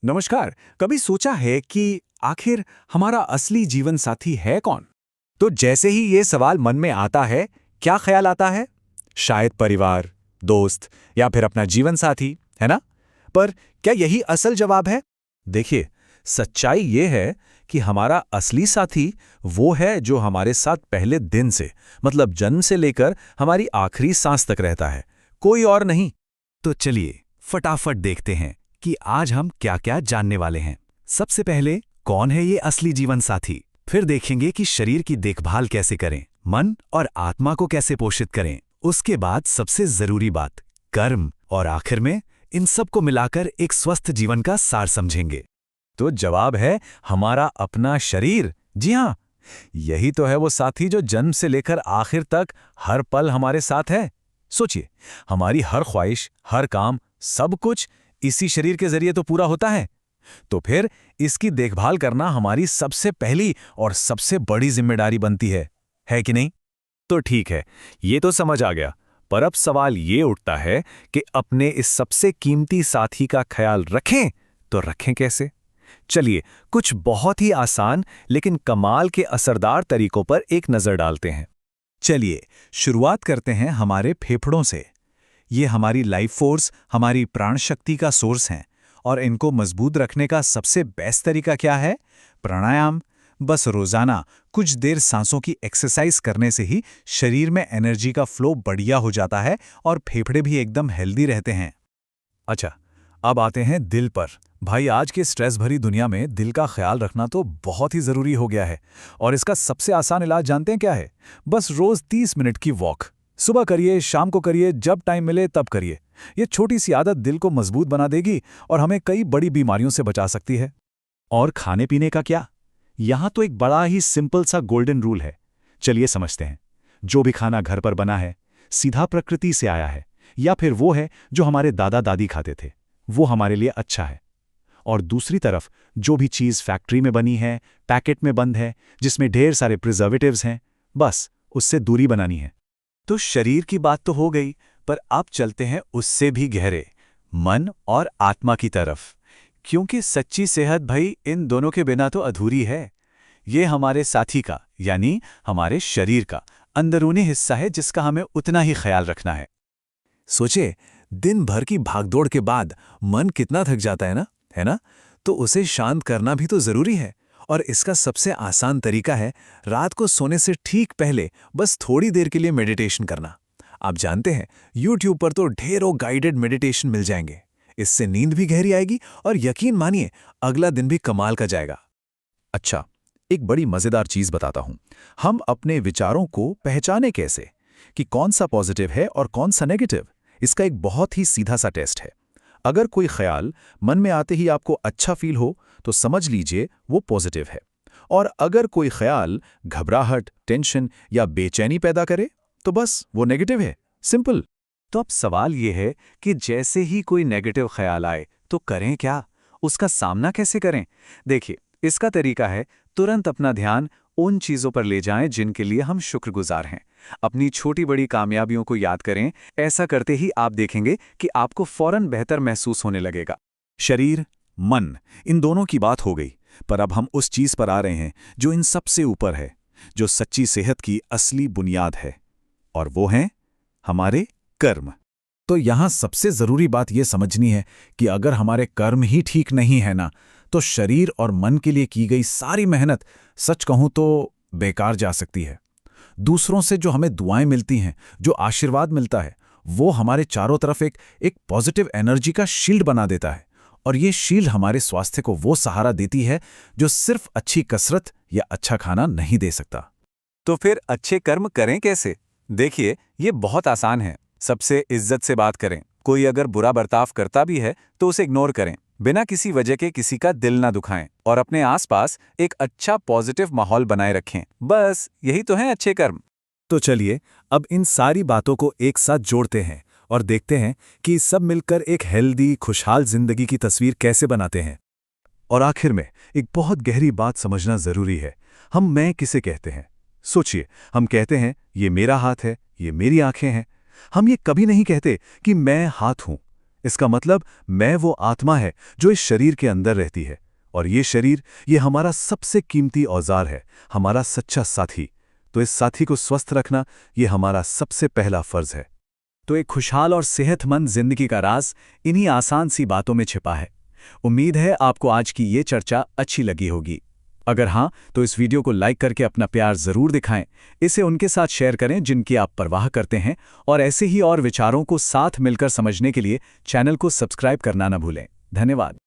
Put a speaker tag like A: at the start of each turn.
A: नमस्कार। कभी सोचा है कि आखिर हमारा असली जीवन साथी है कौन? तो जैसे ही ये सवाल मन में आता है, क्या ख्याल आता है? शायद परिवार, दोस्त या फिर अपना जीवन साथी, है ना? पर क्या यही असल जवाब है? देखिए, सच्चाई ये है कि हमारा असली साथी वो है जो हमारे साथ पहले दिन से, मतलब जन्म से लेकर हमारी आखिरी सांस तक रहता है, कोई और नहीं। तो चलिए फटाफट देखते हैं कि आज हम क्या-क्या जानने वाले हैं। सबसे पहले, कौन है ये असली जीवन साथी? फिर देखेंगे कि शरीर की देखभाल कैसे करें, मन और आत्मा को कैसे पोषित करें। उसके बाद सबसे जरूरी बात, कर्म, और आखिर में इन सब को मिलाकर एक स्वस्थ जीवन का सार समझेंगे। तो जवाब है हमारा अपना शरीर। जी हाँ, यही तो है वो साथी जो जन्म से लेकर आखिर तक हर पल हमारे साथ है। सोचिए, हमारी हर ख्वाहिश, हर काम, सब कुछ इसी शरीर के जरिए तो पूरा होता है। तो फिर इसकी देखभाल करना हमारी सबसे पहली और सबसे बड़ी जिम्मेदारी बनती है कि नहीं? तो ठीक है, ये तो समझ आ गया। पर अब सवाल ये उठता है कि अपने इस सबसे कीमती साथी का ख्याल रखें तो रखें कैसे? चलिए कुछ बहुत ही आसान लेकिन कमाल के असरदार तरीकों पर एक नजर डालते हैं। चलिए शुरुआत करते हैं हमारे फेफड़ों से। ये हमारी लाइफ फोर्स, हमारी प्राण शक्ति का सोर्स हैं, और इनको मजबूत रखने का सबसे बेस्ट तरीका क्या है? प्राणायाम। बस रोजाना कुछ देर सांसों की एक्सरसाइज करने से ही शरीर में एनर्जी का फ्लो बढ़िया हो जाता है और फेफड़े भी एकदम हेल्दी रहते हैं। अच्छा, अब आते हैं दिल पर। भाई, आज के स्ट्रेस भरी दुनिया में दिल का ख्याल रखना तो बहुत ही जरूरी हो गया है, और इसका सबसे आसान इलाज जानते हैं क्या है? बस रोज 30 मिनट की वॉक। सुबह करिए, शाम को करिए, जब टाइम मिले तब करिए। ये छोटी सी आदत दिल को मजबूत बना देगी और हमें कई बड़ी बीमारियों से बचा सकती है। और खाने पीने का क्या? यहाँ तो एक बड़ा ही सिंपल सा गोल्डन रूल है। चलिए समझते हैं। जो भी खाना घर पर बना है, सीधा प्रकृति से आया है, या फिर वो है जो हमारे दादा दादी खाते थे, वो हमारे लिए अच्छा है। और दूसरी तरफ जो भी चीज़ फैक्ट्री में बनी है, पैकेट में बंद है, जिसमें ढेर सारे प्रिजर्वेटिव्स हैं, बस उससे दूरी बनानी है। तो शरीर की बात तो हो गई, पर अब चलते हैं उससे भी गहरे, मन और आत्मा की तरफ। क्योंकि सच्ची सेहत भाई इन दोनों के बिना तो अधूरी है। ये हमारे साथी का, यानी हमारे शरीर का अंदरूनी हिस्सा है जिसका हमें उतना ही ख्याल रखना है। सोचे, दिन भर की भागदौड़ के बाद मन कितना थक जाता है ना, है ना? तो उसे शांत करना भी तो जरूरी है। और इसका सबसे आसान तरीका है रात को सोने से ठीक पहले बस थोड़ी देर के लिए मेडिटेशन करना। आप जानते हैं, YouTube पर तो ढेरों गाइडेड मेडिटेशन मिल जाएंगे। इससे नींद भी गहरी आएगी और यकीन मानिए अगला दिन भी कमाल का जाएगा। अच्छा, एक बड़ी मजेदार चीज बताता हूं। हम अपने विचारों को पहचाने कैसे कि कौन सा पॉजिटिव है और कौन सा नेगेटिव? इसका एक बहुत ही सीधा सा टेस्ट है। अगर कोई ख्याल मन में आते ही आपको अच्छा फील हो तो समझ लीजिए वो पॉजिटिव है, और अगर कोई ख्याल घबराहट, टेंशन या बेचैनी पैदा करे तो बस वो नेगेटिव है। सिंपल। तो अब सवाल ये है कि जैसे ही कोई नेगेटिव ख्याल आए तो करें क्या? उसका सामना कैसे करें? देखिए, इसका तरीका है तुरंत अपना ध्यान उन चीजों पर ले जाएं जिनके लिए हम शुक्रगुजार हैं। अपनी छोटी बड़ी कामयाबियों को याद करें। ऐसा करते ही आप देखेंगे कि आपको फौरन बेहतर महसूस होने लगेगा। शरीर, मन, इन दोनों की बात हो गई, पर अब हम उस चीज पर आ रहे हैं जो इन सबसे ऊपर है, जो सच्ची सेहत की असली बुनियाद है, और वो हैं हमारे कर्म। तो यहां सबसे जरूरी बात यह समझनी है कि अगर हमारे कर्म ही ठीक नहीं है ना, तो शरीर और मन के लिए की गई सारी मेहनत, सच कहूं तो बेकार जा सकती है। दूसरों से जो हमें दुआएं मिलती हैं, जो आशीर्वाद मिलता है, वो हमारे चारों तरफ एक पॉजिटिव एनर्जी का शील्ड बना देता है, और ये शील्ड हमारे स्वास्थ्य को वो सहारा देती है जो सिर्फ अच्छी कसरत या अच्छा खाना नहीं दे सकता। तो फिर अच्छे कर्म करें कैसे? देखिए, ये बहुत आसान है। सबसे इज्जत से बात करें। कोई अगर बुरा बर्ताव करता भी है तो उसे इग्नोर करें, बिना किसी वजह के किसी का दिल ना दुखाएं, और अपने आसपास एक अच्छा पॉजिटिव माहौल बनाए रखें। बस यही तो है अच्छे कर्म। तो चलिए अब इन सारी बातों को एक साथ जोड़ते हैं और देखते हैं कि सब मिलकर एक हेल्दी, खुशहाल जिंदगी की तस्वीर कैसे बनाते हैं। और आखिर में एक बहुत गहरी बात समझना जरूरी है। हम मैं किसे कहते हैं? सोचिए, हम कहते हैं ये मेरा हाथ है, ये मेरी आंखें हैं। हम ये कभी नहीं कहते कि मैं हाथ हूं।
B: इसका मतलब मैं वो आत्मा है जो इस शरीर के अंदर रहती है, और ये शरीर, ये हमारा सबसे कीमती औजार है, हमारा सच्चा साथी। तो इस साथी को स्वस्थ रखना, ये हमारा सबसे पहला फर्ज है।
A: तो एक खुशहाल और सेहतमंद जिंदगी का राज इन्हीं आसान सी बातों में छिपा है। उम्मीद है आपको आज की ये चर्चा अच्छी लगी होगी। अगर हाँ, तो इस वीडियो को लाइक करके अपना प्यार जरूर दिखाएं। इसे उनके साथ शेयर करें जिनकी आप परवाह करते हैं, और ऐसे ही और विचारों को साथ मिलकर समझने के लिए चैनल को सब्सक्राइब करना न भूलें। धन्यवाद।